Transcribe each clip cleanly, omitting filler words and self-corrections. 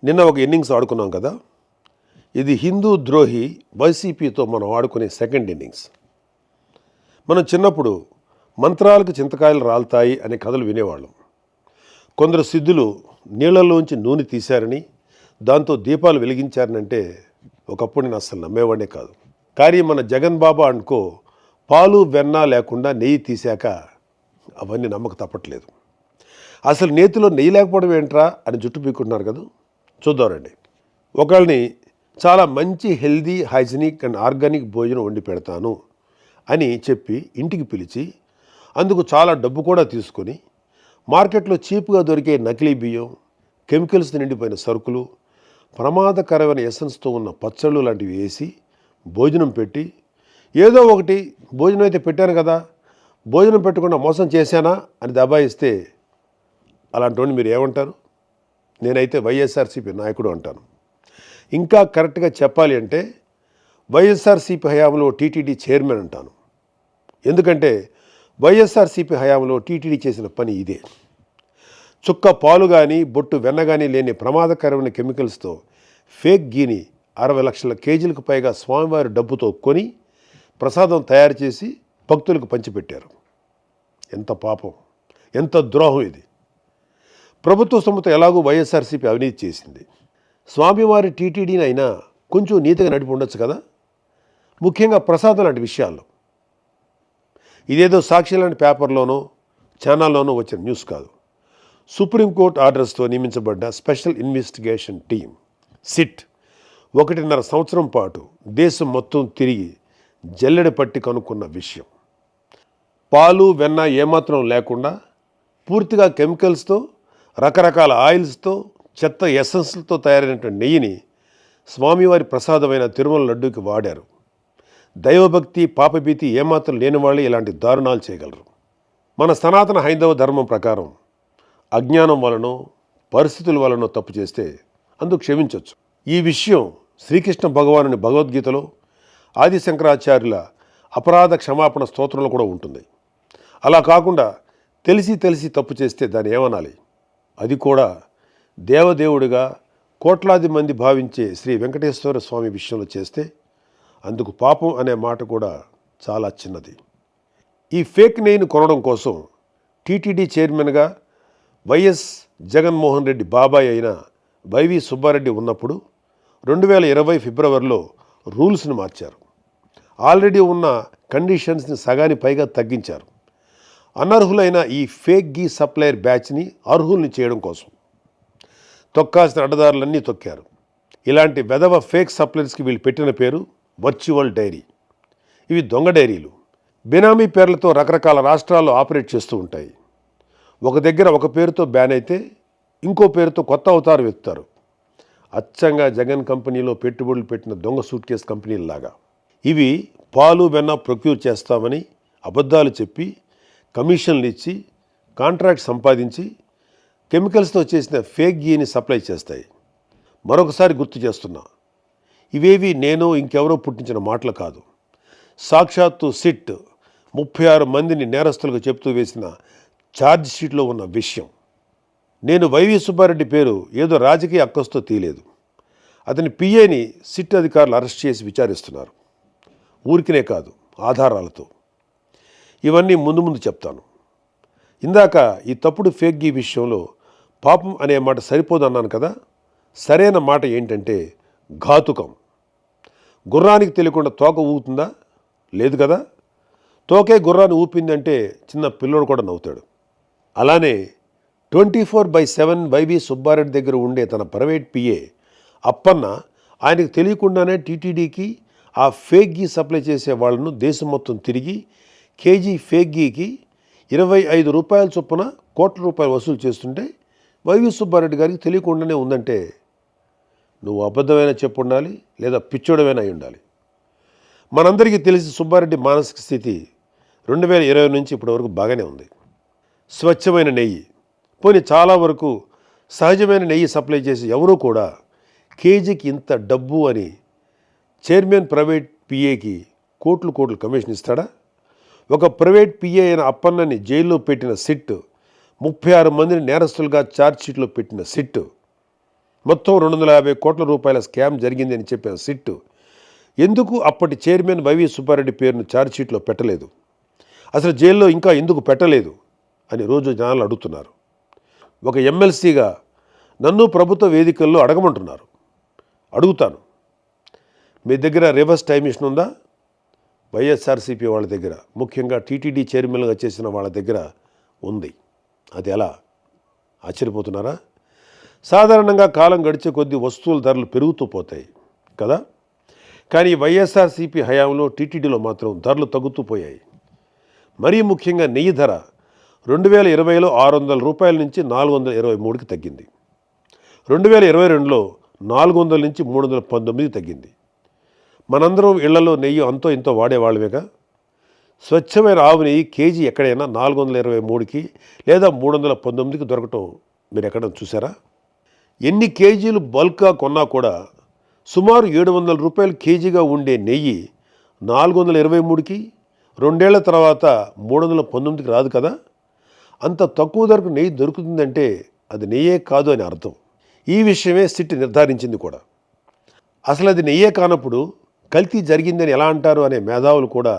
నిన్న ఒక ఇన్నింగ్స్ ఆడుకున్నాం కదా. ఇది హిందూ ద్రోహి వైసీపీతో మనం ఆడుకునే సెకండ్ ఇన్నింగ్స్. మనం చిన్నప్పుడు మంత్రాలకు చింతకాయలు రాలుతాయి అనే కథలు వినేవాళ్ళం. కొందరు సిద్ధులు నీళ్లలోంచి నూనె తీశారని, దాంతో దీపాలు వెలిగించారనంటే ఒకప్పుడు నేను అస్సలు నమ్మేవాడే కాదు. కానీ మన జగన్ బాబా అనుకో పాలు వెన్న లేకుండా నెయ్యి తీశాక అవన్నీ నమ్మక తప్పట్లేదు. అసలు నేతిలో నెయ్యి లేకపోవడం ఏంట్రా అని జుట్టు పీక్కుంటున్నారు కదా. చూద్దామండి. ఒకళ్ళని చాలా మంచి హెల్దీ, హైజీనిక్ అండ్ ఆర్గానిక్ భోజనం వండి పెడతాను అని చెప్పి ఇంటికి పిలిచి అందుకు చాలా డబ్బు కూడా తీసుకొని మార్కెట్లో చీప్గా దొరికే నకిలీ బియ్యం, కెమికల్స్ నిండిపోయిన సరుకులు, ప్రమాదకరమైన ఎసెన్స్తో ఉన్న పచ్చళ్ళు లాంటివి వేసి భోజనం పెట్టి, ఏదో ఒకటి భోజనం అయితే పెట్టాను కదా, భోజనం పెట్టకుండా మోసం చేశానా అని దబాయిస్తే అలాంటి మీరు ఏమంటారు? నేనైతే వైఎస్ఆర్సీపీ నాయకుడు అంటాను. ఇంకా కరెక్ట్గా చెప్పాలి అంటే వైఎస్ఆర్సీపీ హయాంలో టీటీడీ చైర్మన్ అంటాను. ఎందుకంటే వైఎస్ఆర్సీపీ హయాంలో టీటీడీ చేసిన పని ఇదే. చుక్క పాలు కానీ బొట్టు వెన్న కానీ లేని ప్రమాదకరమైన కెమికల్స్తో ఫేక్ గీని 60 లక్షల కేజీలకు పైగా స్వామివారి డబ్బుతో కొని ప్రసాదం తయారు చేసి భక్తులకు పంచిపెట్టారు. ఎంత పాపం, ఎంత ద్రోహం ఇది. ప్రభుత్వ సొమ్ముతో ఎలాగూ వైఎస్ఆర్సీపీ అవినీతి చేసింది. స్వామివారి టీటీడీని అయినా కొంచెం నీతిగా నడిపి ఉండొచ్చు కదా, ముఖ్యంగా ప్రసాదం లాంటి విషయాల్లో. ఇదేదో సాక్షి లాంటి పేపర్లోనో ఛానల్లోనో వచ్చిన న్యూస్ కాదు. సుప్రీంకోర్టు ఆర్డర్స్తో నియమించబడ్డ స్పెషల్ ఇన్వెస్టిగేషన్ టీం సిట్ 1.5 సంవత్సరం పాటు దేశం మొత్తం తిరిగి జల్లెడ పట్టి కనుక్కున్న విషయం. పాలు వెన్న ఏమాత్రం లేకుండా పూర్తిగా కెమికల్స్తో, రకరకాల ఆయిల్స్తో, చెత్త ఎసెన్స్లతో తయారైనటువంటి నెయ్యిని స్వామివారి ప్రసాదమైన తిరుమల లడ్డూకి వాడారు. దైవభక్తి, పాపభీతి ఏమాత్రం లేని వాళ్ళు ఇలాంటి దారుణాలు చేయగలరు. మన సనాతన హైందవ ధర్మం ప్రకారం అజ్ఞానం వలనో పరిస్థితుల వలనో తప్పు చేస్తే అందుకు క్షమించవచ్చు. ఈ విషయం శ్రీకృష్ణ భగవానుని భగవద్గీతలో, ఆది శంకరాచార్యుల అపరాధ క్షమాపణ స్తోత్రంలో కూడా ఉంటుంది. అలా కాకుండా తెలిసి తప్పు చేస్తే దాన్ని ఏమనాలి? అది కూడా దేవదేవుడిగా కోట్లాది మంది భావించే శ్రీ వెంకటేశ్వర స్వామి విషయంలో చేస్తే అందుకు పాపం అనే మాట కూడా చాలా చిన్నది. ఈ ఫేక్ నెయ్యిని కొనడం కోసం టీటీడీ చైర్మన్గా వైఎస్ జగన్మోహన్ రెడ్డి బాబాయ్ అయిన వైవి సుబ్బారెడ్డి ఉన్నప్పుడు 2020 ఫిబ్రవరిలో రూల్స్ని మార్చారు. ఆల్రెడీ ఉన్న కండిషన్స్ని సగానికి పైగా తగ్గించారు. అనర్హులైన ఈ ఫేక్ గీ సప్లయర్ బ్యాచ్ని అర్హుల్ని చేయడం కోసం తొక్కాల్సిన అడ్డదారులన్నీ తొక్కారు. ఇలాంటి వెధవ ఫేక్ సప్లయర్స్కి వీళ్ళు పెట్టిన పేరు వర్చువల్ డైరీ. ఇవి దొంగ డైరీలు. బినామీ పేర్లతో రకరకాల రాష్ట్రాల్లో ఆపరేట్ చేస్తూ ఉంటాయి. ఒక దగ్గర ఒక పేరుతో బ్యాన్ అయితే ఇంకో పేరుతో కొత్త అవతారం ఎత్తుతారు. అచ్చంగా జగన్ కంపెనీలో పెట్టుబడులు పెట్టిన దొంగ సూట్ కేస్ కంపెనీల్లాగా. ఇవి పాలు వెన్న ప్రొక్యూర్ చేస్తామని అబద్ధాలు చెప్పి కమిషన్లు ఇచ్చి కాంట్రాక్ట్ సంపాదించి కెమికల్స్తో చేసిన ఫేక్ గీని సప్లై చేస్తాయి. మరొకసారి గుర్తు చేస్తున్నా, ఇవేవి నేను ఇంకెవరో పుట్టించిన మాటలు కాదు. సాక్షాత్తు సిట్ 36 మందిని నేరస్తులకు చెప్తూ వేసిన ఛార్జ్ షీట్లో ఉన్న విషయం. నేను వైవి సుబ్బారెడ్డి పేరు ఏదో రాజకీయ అక్కస్తో తీయలేదు. అతని పిఏని సిట్ అధికారులు అరెస్ట్ చేసి విచారిస్తున్నారు. ఊరికినే కాదు, ఆధారాలతో. ఇవన్నీ ముందు చెప్తాను. ఇందాక ఈ తప్పుడు ఫేక్ గీ విషయంలో పాపం అనే మాట సరిపోదన్నాను కదా. సరైన మాట ఏంటంటే ఘాతుకం. గుర్రానికి తెలియకుండా తోక ఊపుతుందా? లేదు కదా. తోకే గుర్రాన్ని ఊపిందంటే చిన్న పిల్లోడు కూడా నవ్వుతాడు. అలానే 24/7 వైవి సుబ్బారెడ్డి దగ్గర ఉండే తన ప్రైవేట్ పిఏ అప్పన్న ఆయనకు తెలియకుండానే టీటీడీకి ఆ ఫేక్ గీ సప్లై చేసే వాళ్ళను దేశం మొత్తం తిరిగి కేజీ ఫేక్ గీకి 25 రూపాయల చొప్పున కోట్ల రూపాయలు వసూలు చేస్తుంటే వైవి సుబ్బారెడ్డి గారికి తెలియకుండానే ఉందంటే నువ్వు అబద్ధమైనా చెప్పు ఉండాలి, లేదా పిచ్చోడమైనా అయి ఉండాలి. మనందరికీ తెలిసి సుబ్బారెడ్డి మానసిక స్థితి 2020 నుంచి ఇప్పటి వరకు బాగానే ఉంది. స్వచ్ఛమైన నెయ్యి, పోనీ చాలా వరకు సహజమైన నెయ్యి సప్లై చేసి ఎవరూ కూడా కేజీకి ఇంత డబ్బు అని చైర్మన్ ప్రైవేట్ పిఏకి కోట్లు కమిషన్ ఇస్తాడా? ఒక ప్రైవేట్ పిఏ అయిన అప్పన్నని జైల్లో పెట్టిన సిట్, 36 మందిని నేరస్తులుగా ఛార్జ్షీట్లో పెట్టిన సిట్ మొత్తం 250 కోట్ల రూపాయల స్కామ్ జరిగిందని చెప్పిన సిట్ ఎందుకు అప్పటి చైర్మన్ వైవి సుబ్బారెడ్డి పేరును ఛార్జ్షీట్లో పెట్టలేదు, అసలు జైల్లో ఇంకా ఎందుకు పెట్టలేదు అని రోజు జనాలు అడుగుతున్నారు. ఒక ఎమ్మెల్సీగా నన్ను ప్రభుత్వ వేదికల్లో అడగమంటున్నారు. అడుగుతాను, మీ దగ్గర రివర్స్ టైం మిషన్ ఉందా? వైఎస్ఆర్సీపీ వాళ్ళ దగ్గర, ముఖ్యంగా టీటీడీ చైర్మన్గా చేసిన వాళ్ళ దగ్గర ఉంది. అది ఎలా? ఆశ్చర్యపోతున్నారా? సాధారణంగా కాలం గడిచే కొద్దీ వస్తువుల ధరలు పెరుగుతూ పోతాయి కదా, కానీ వైఎస్ఆర్సీపీ హయాంలో టీటీడీలో మాత్రం ధరలు తగ్గుతూ పోయాయి. మరీ ముఖ్యంగా నెయ్యి ధర 2020లో 600 రూపాయల నుంచి 423కి తగ్గింది. 2022లో 400 నుంచి 319కి తగ్గింది. మనందరం ఇళ్లలో నెయ్యి అంతో ఇంతో వాడేవాళ్ళమేగా. స్వచ్ఛమైన ఆవు నెయ్యి కేజీ ఎక్కడైనా 423కి లేదా 319కి దొరకటం మీరు ఎక్కడైనా చూసారా? ఎన్ని కేజీలు బల్క్గా కొన్నా కూడా సుమారు 700 రూపాయలు కేజీగా ఉండే నెయ్యి 423కి, 2 ఏళ్ల తర్వాత 319కి రాదు కదా. అంత తక్కువ ధరకు నెయ్యి దొరుకుతుందంటే అది నెయ్యే కాదు అని అర్థం. ఈ విషయమే సిట్ నిర్ధారించింది కూడా. అసలు అది నెయ్యే కానప్పుడు కల్తీ జరిగిందని ఎలా అంటారు అనే మేధావులు కూడా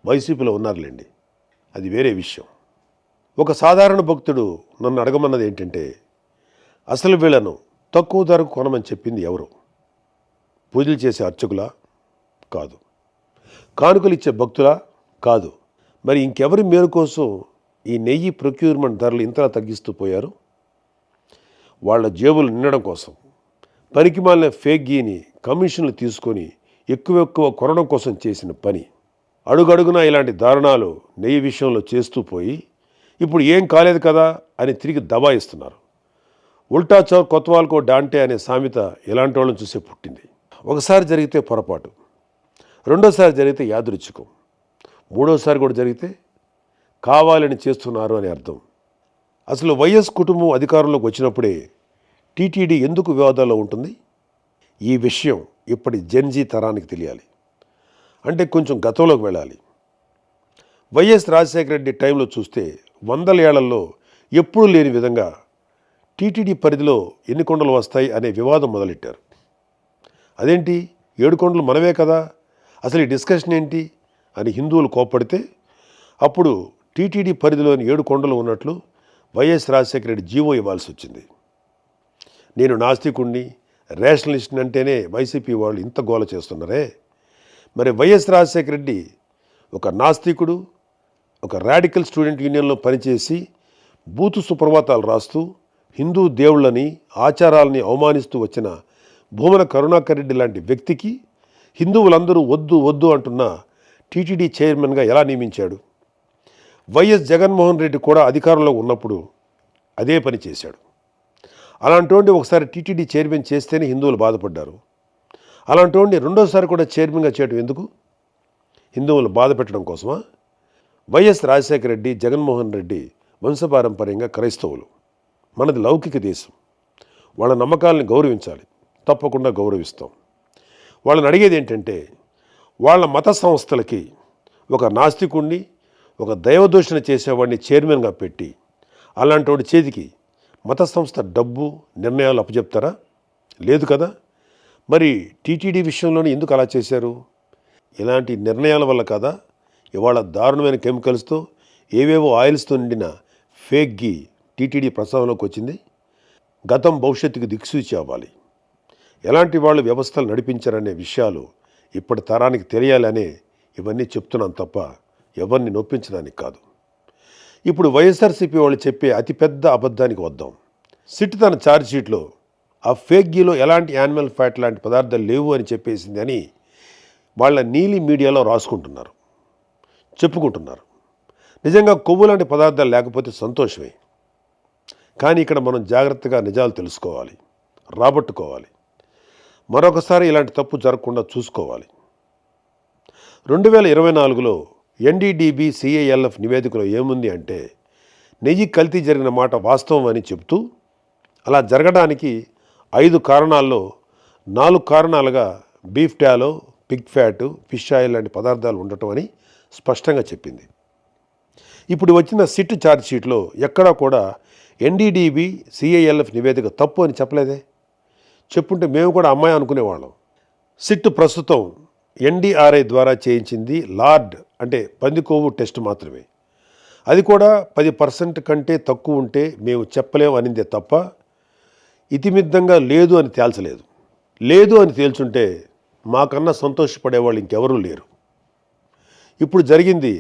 వైసీపీలో ఉన్నారులేండి. అది వేరే విషయం. ఒక సాధారణ భక్తుడు నన్ను అడగమన్నది ఏంటంటే, అసలు వీళ్ళను తక్కువ ధరకు కొనమని చెప్పింది ఎవరు? పూజలు చేసే అర్చకులా? కాదు. కానుకలు ఇచ్చే భక్తులా? కాదు. మరి ఇంకెవరి మేలు కోసం ఈ నెయ్యి ప్రొక్యూర్మెంట్ ధరలు ఇంతలా తగ్గిస్తూ పోయారు? వాళ్ళ జేబులు నిండడం కోసం, పనికిమాలిన ఫేక్ గీని కమిషన్లు తీసుకొని ఎక్కువ కొనడం కోసం చేసిన పని. అడుగడుగునా ఇలాంటి దారుణాలు నెయ్యి విషయంలో చేస్తూ పోయి ఇప్పుడు ఏం కాలేదు కదా అని తిరిగి దబాయిస్తున్నారు. ఉల్టా చౌర్ కొత్వాల్కో డాంటే అనే సామెత ఇలాంటి వాళ్ళని చూసే పుట్టింది. ఒకసారి జరిగితే పొరపాటు, రెండోసారి జరిగితే యాదృచ్ఛికం, మూడోసారి కూడా జరిగితే కావాలని చేస్తున్నారు అని అర్థం. అసలు వైఎస్ కుటుంబం అధికారంలోకి వచ్చినప్పుడే టీటీడీ ఎందుకు వివాదాల్లో ఉంటుంది? ఈ విషయం ఇప్పటి జెన్జీ తరానికి తెలియాలి. అంటే కొంచెం గతంలోకి వెళ్ళాలి. వైఎస్ రాజశేఖర రెడ్డి టైంలో చూస్తే 100 ఏళ్లలో ఎప్పుడూ లేని విధంగా టీటీడీ పరిధిలో ఎన్ని కొండలు వస్తాయి అనే వివాదం మొదలెట్టారు. అదేంటి, 7 కొండలు మనమే కదా, అసలు ఈ డిస్కషన్ ఏంటి అని హిందువులు కోప్పడితే అప్పుడు టీటీడీ పరిధిలోని 7 కొండలు ఉన్నట్లు వైఎస్ రాజశేఖర రెడ్డి జీవో ఇవ్వాల్సి వచ్చింది. నేను నాస్తికుణ్ణి, రేషనలిస్ట్ని అంటేనే వైసీపీ వాళ్ళు ఇంత గోల చేస్తున్నారే. మరి వైఎస్ రాజశేఖర రెడ్డి ఒక నాస్తికుడు, ఒక రాడికల్ స్టూడెంట్ యూనియన్లో పనిచేసి బూతు సుప్రభాతాలు రాస్తూ హిందూ దేవుళ్ళని, ఆచారాలని అవమానిస్తూ వచ్చిన భూమన కరుణాకర్ రెడ్డి లాంటి వ్యక్తికి హిందువులందరూ వద్దు వద్దు అంటున్న టీటీడీ చైర్మన్గా ఎలా నియమించాడు? వైఎస్ జగన్మోహన్ రెడ్డి కూడా అధికారంలో ఉన్నప్పుడు అదే పని చేశాడు. అలాంటి ఒకసారి టీటీడీ చైర్మన్ చేస్తేనే హిందువులు బాధపడ్డారు. అలాంటి రెండోసారి కూడా చైర్మన్గా చేయడం ఎందుకు? హిందువులు బాధ పెట్టడం కోసమా? వైఎస్ రాజశేఖర రెడ్డి, జగన్మోహన్ రెడ్డి వంశపారంపర్యంగా క్రైస్తవులు. మనది లౌకిక దేశం. వాళ్ళ నమ్మకాలని గౌరవించాలి, తప్పకుండా గౌరవిస్తాం. వాళ్ళని అడిగేది ఏంటంటే, వాళ్ళ మత సంస్థలకి ఒక నాస్తికుణ్ణి, ఒక దైవదూషణ చేసేవాడిని చైర్మన్గా పెట్టి అలాంటి వాడి చేతికి మత సంస్థ డబ్బు, నిర్ణయాలు అప్పచెప్తారా? లేదు కదా. మరి టీటీడీ విషయంలోనే ఎందుకు అలా చేశారు? ఇలాంటి నిర్ణయాల వల్ల కదా ఇవాళ దారుణమైన కెమికల్స్తో, ఏవేవో ఆయిల్స్తో నిండిన ఫేక్ గీ టీటీడీ ప్రస్తావనలోకి వచ్చింది. గతం భవిష్యత్తుకు దిక్సూచి అవ్వాలి. ఎలాంటి వాళ్ళు వ్యవస్థలు నడిపించారనే విషయాలు ఇప్పటి తరానికి తెలియాలనే ఇవన్నీ చెప్తున్నాను తప్ప ఎవరిని నొప్పించడానికి కాదు. ఇప్పుడు వైఎస్ఆర్సీపీ వాళ్ళు చెప్పే అతిపెద్ద అబద్ధానికి వద్దాం. సిట్ తన ఛార్జ్షీట్లో ఆ ఫేక్ గీలో ఎలాంటి యానిమల్ ఫ్యాట్ లాంటి పదార్థాలు లేవు అని చెప్పేసింది అని వాళ్ళ నీలి మీడియాలో రాసుకుంటున్నారు, చెప్పుకుంటున్నారు. నిజంగా కొవ్వు లాంటి పదార్థాలు లేకపోతే సంతోషమే. కానీ ఇక్కడ మనం జాగ్రత్తగా నిజాలు తెలుసుకోవాలి, రాబట్టుకోవాలి. మరొకసారి ఇలాంటి తప్పు జరగకుండా చూసుకోవాలి. 2024లో ఎన్డీడీబీ సిఐఎల్ఎఫ్ నివేదికలో ఏముంది అంటే, నెయ్యి కల్తీ జరిగిన మాట వాస్తవం అని చెబుతూ అలా జరగడానికి 5 కారణాల్లో 4 కారణాలుగా beef tallow, pig fat, fish oil లాంటి పదార్థాలు ఉండటం అని స్పష్టంగా చెప్పింది. ఇప్పుడు వచ్చిన సిట్ ఛార్జ్షీట్లో ఎక్కడా కూడా ఎన్డీడీబీ సిఐఎల్ఎఫ్ నివేదిక తప్పు అని చెప్పలేదే. చెప్పుంటే మేము కూడా అమ్మాయి అనుకునేవాళ్ళం. సిట్ ప్రస్తుతం ఎన్డీఆర్ఐ ద్వారా చేయించింది లార్డ్ అంటే పందికొవ్వు టెస్ట్ మాత్రమే. అది కూడా 10% కంటే తక్కువ ఉంటే మేము చెప్పలేము అనిందే తప్ప ఇతిమిద్దంగా లేదు అని తేల్చలేదు. లేదు అని తేల్చుంటే మాకన్నా సంతోషపడేవాళ్ళు ఇంకెవరూ లేరు. ఇప్పుడు జరిగింది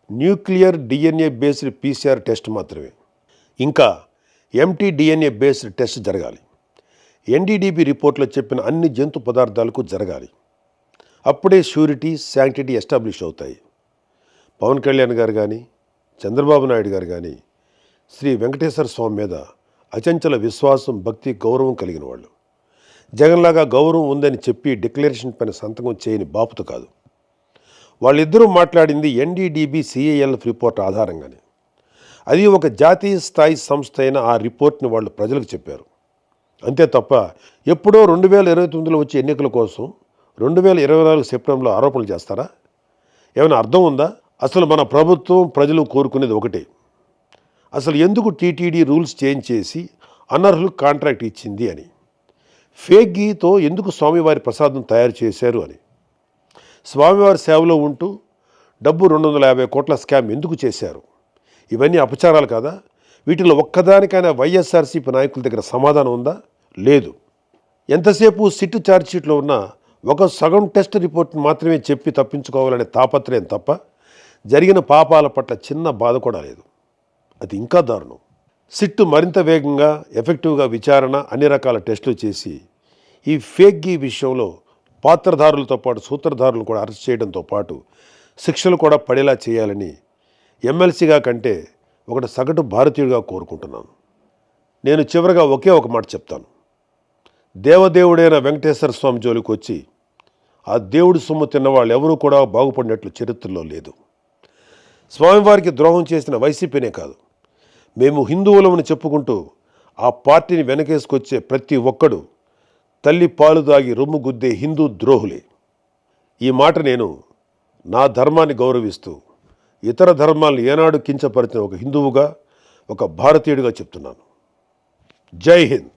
nuclear DNA based PCR test మాత్రమే. ఇంకా ఎంటీడిఎన్ఏ బేస్డ్ టెస్ట్ జరగాలి. ఎన్డీడీబీ రిపోర్ట్లో చెప్పిన అన్ని జంతు పదార్థాలకు జరగాలి. అప్పుడే ష్యూరిటీ, శాంక్టిటీ ఎస్టాబ్లిష్ అవుతాయి. పవన్ కళ్యాణ్ గారు కానీ, చంద్రబాబు నాయుడు గారు కానీ శ్రీ వెంకటేశ్వర స్వామి మీద అచంచల విశ్వాసం, భక్తి, గౌరవం కలిగిన వాళ్ళు. జగన్లాగా గౌరవం ఉందని చెప్పి డిక్లరేషన్ పైన సంతకం చేయని బాపుత కాదు. వాళ్ళిద్దరూ మాట్లాడింది ఎన్డీడీబీ సిఏఎల్ఎఫ్ రిపోర్ట్ ఆధారంగానే. అది ఒక జాతీయ స్థాయి సంస్థ అయిన ఆ రిపోర్ట్ని వాళ్ళు ప్రజలకు చెప్పారు. అంతే తప్ప ఎప్పుడో 2029లో వచ్చే ఎన్నికల కోసం 2024 సెప్టెంబర్లో ఆరోపణలు చేస్తారా? ఏమైనా అర్థం ఉందా? అసలు మన ప్రభుత్వం, ప్రజలు కోరుకునేది ఒకటే. అసలు ఎందుకు టీటీడీ రూల్స్ చేంజ్ చేసి అనర్హులకు కాంట్రాక్ట్ ఇచ్చింది అని, ఫేక్ గీతో ఎందుకు స్వామివారి ప్రసాదం తయారు చేశారు అని, స్వామివారి సేవలో ఉంటూ డబ్బు 250 కోట్ల స్కామ్ ఎందుకు చేశారు? ఇవన్నీ అపచారాలు కాదా? వీటిలో ఒక్కదానికైనా వైఎస్ఆర్సీపీ నాయకుల దగ్గర సమాధానం ఉందా? లేదు. ఎంతసేపు సిట్టు ఛార్జ్షీట్లో ఉన్న ఒక సగం టెస్ట్ రిపోర్ట్ని మాత్రమే చెప్పి తప్పించుకోవాలనే తాపత్రయం తప్ప జరిగిన పాపాల పట్ల చిన్న బాధ కూడా లేదు. అది ఇంకా దారుణం. సిట్టు మరింత వేగంగా, ఎఫెక్టివ్గా విచారణ, అన్ని రకాల టెస్టులు చేసి ఈ ఫేక్ గీ విషయంలో పాత్రధారులతో పాటు సూత్రధారులను కూడా అరెస్ట్ చేయడంతో పాటు శిక్షలు కూడా పడేలా చేయాలని ఎమ్మెల్సీగా కంటే ఒకటి సగటు భారతీయుడిగా కోరుకుంటున్నాను. నేను చివరగా ఒకే ఒక మాట చెప్తాను. దేవదేవుడైన వెంకటేశ్వర స్వామి జోలికి వచ్చి ఆ దేవుడి సొమ్ము తిన్న వాళ్ళు ఎవరూ కూడా బాగుపడినట్లు చరిత్రలో లేదు. స్వామివారికి ద్రోహం చేసిన వైసీపీనే కాదు, మేము హిందువులమని చెప్పుకుంటూ ఆ పార్టీని వెనకేసుకొచ్చే ప్రతి ఒక్కడు తల్లి పాలు దాగి రొమ్ము గుద్దే హిందూ ద్రోహులే. ఈ మాట నేను నా ధర్మాన్ని గౌరవిస్తూ ఇతర ధర్మాలను ఏనాడు కించపరిచిన ఒక హిందువుగా, ఒక భారతీయుడిగా చెప్తున్నాను. జై హింద్.